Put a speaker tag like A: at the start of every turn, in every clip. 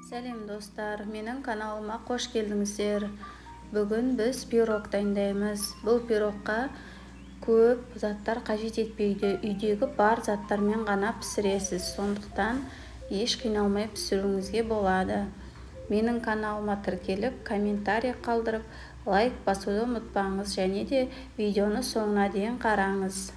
A: Сәлем достар, менің каналыма қош келдіңіздер. Бүгін біз пирог дайындаймыз. Бұл пирогқа көп заттар қажет етпейді. Үйдегі бар заттармен ғана пісіресіз. Сондықтан еш қиналмай пісіруіңізге болады. Менің каналыма тіркеліп, комментарий қалдырып, лайк басуды ұмытпаңыз, және де видеоны соңына дейін қараңыз.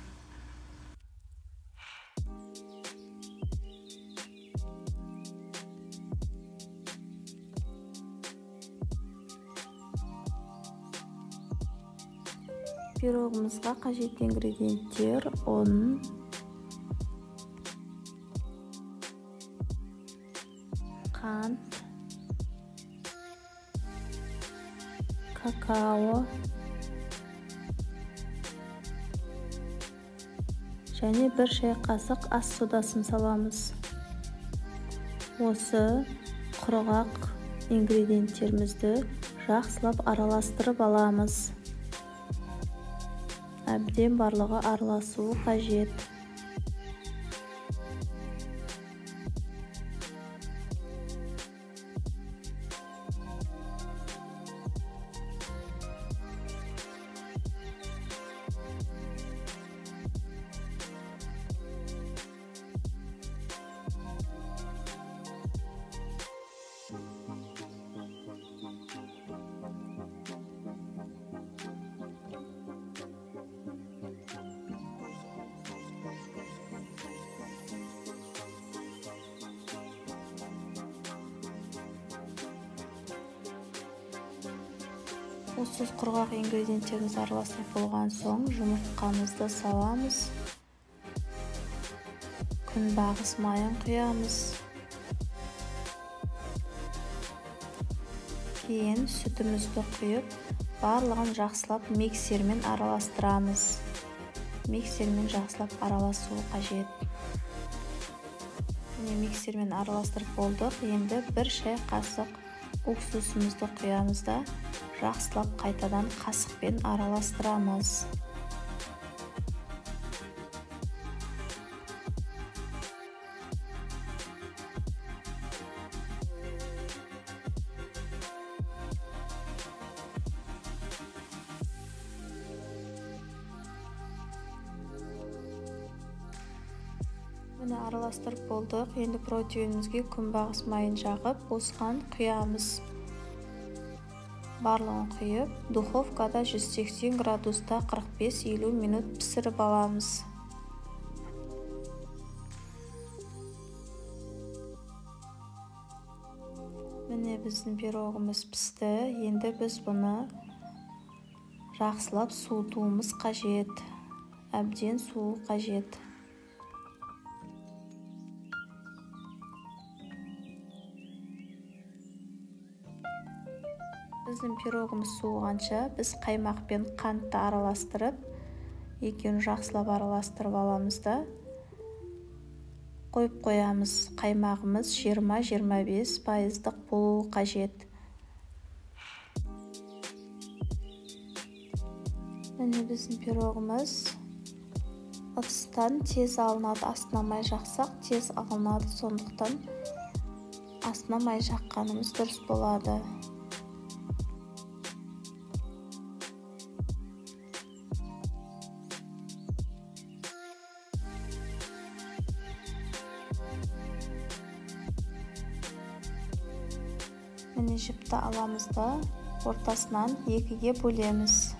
A: Пирогымызға қажетті ингредиенттер: ұн, қант, какао және 1 шай қасық ас содасын саламыз. Осы құрғақ ингредиенттерімізді жақсылап араластырып аламыз. Әбден барлығы араласуы қажет. Осы құрғақ ингредиенттерімізді араластырып болған соң жұмыртқамызды саламыз. Күнбағыс майын құямыз. Кейін сүтімізді құйып, барлығын жақсылап миксермен араластырамыз. Миксермен жақсылап араласуы қажет. Миксермен араластырып болдық. Енді 1 шай қасық уксусымызды құямыз да жақсылап қайтадан қасықпен араластырамыз. Міне араластырып болдық. Енді протеинімізге күнбағыс майын жағып, осыған құямыз. Барлығын құйып, духовкада 180 градуста 45-50 минут пісіріп аламыз. Міне біздің пирогымыз пісті. Енді біз бұны жақсылап суытуымыз қажет. Әбден суы қажет. Біздің пирогымыз суығанша біз қаймақ пен қантты араластырып, екеуін жақсылап араластырып аламыз да қойып қоямыз. Қаймағымыз 20-25% болуы қажет. Міне біздің пирогымыз ыдыстан тез алынады. Астына май жақсақ тез алынады. Сондықтан астына май жаққанымыз дұрыс болады. Міне жіпті аламыз да ортасынан 2-ге бөлеміз.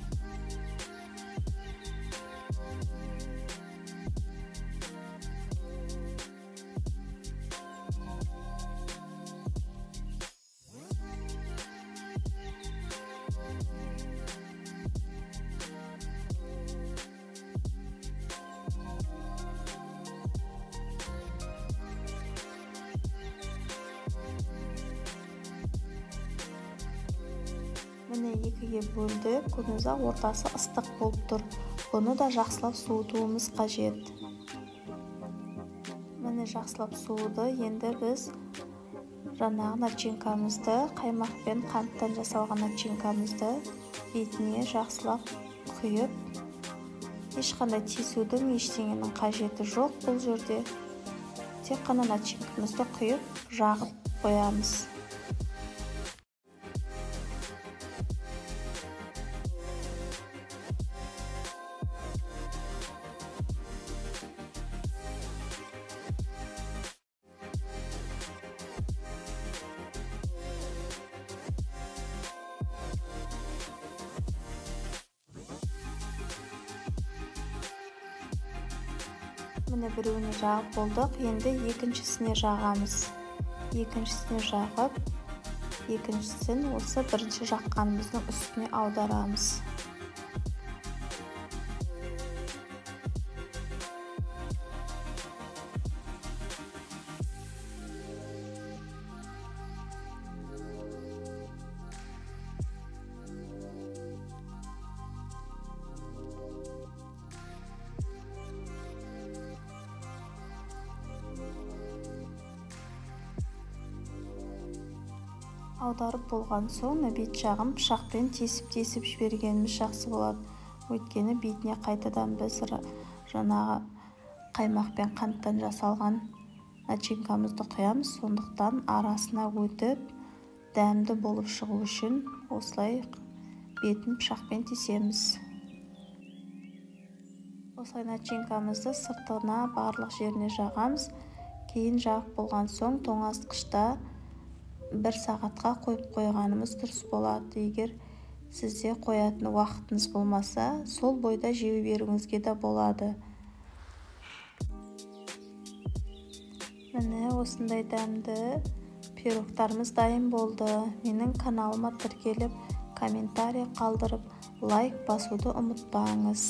A: Міне 2-ге бөлдік. Көзіңізде ортасы ыстық болып тұр. Бұны да жақсылап суытуымыз қажет. Міне жақсылап суыды. Енді біз жаңағы начинкамызды, қаймақ пен қанттан жасалған начинкамызды бетіне жақсылап құйып, ешқандай тесудің, ештеңенің қажеті жоқ бұл жерде. Тек қана начинкамызды құйып, жағып қоямыз. Міне біреуіне жағып болдық, енді екіншісіне жағамыз. Екіншісіне жағып, екіншісін осы бірінші жаққанымыздың үстіне аударамыз. Аударып болған соң бет жағын пышақпен тесіп жібергеніміз жақсы болады. Өйткені бетіне қайтадан біз жаңағы қаймақ пен қанттан жасалған начинкамызды құямыз. Сондықтан арасына өтіп, дәмді болып шығу үшін осылай бетін пышақпен тесеміз. Осылай начинкамызды сыртына барлық жеріне жағамыз. Кейін жағып болған соң тоңазытқышта 1 сағатқа қойып қойғанымыз дұрыс болады. Егер сізде қоятын уақытыңыз болмаса, сол бойда жеу беруіңізге де болады. Міне осындай дәмді пирогтарымыз дайын болды. Менің каналыма тіркеліп, комментарий қалдырып, лайк басуды ұмытпаңыз.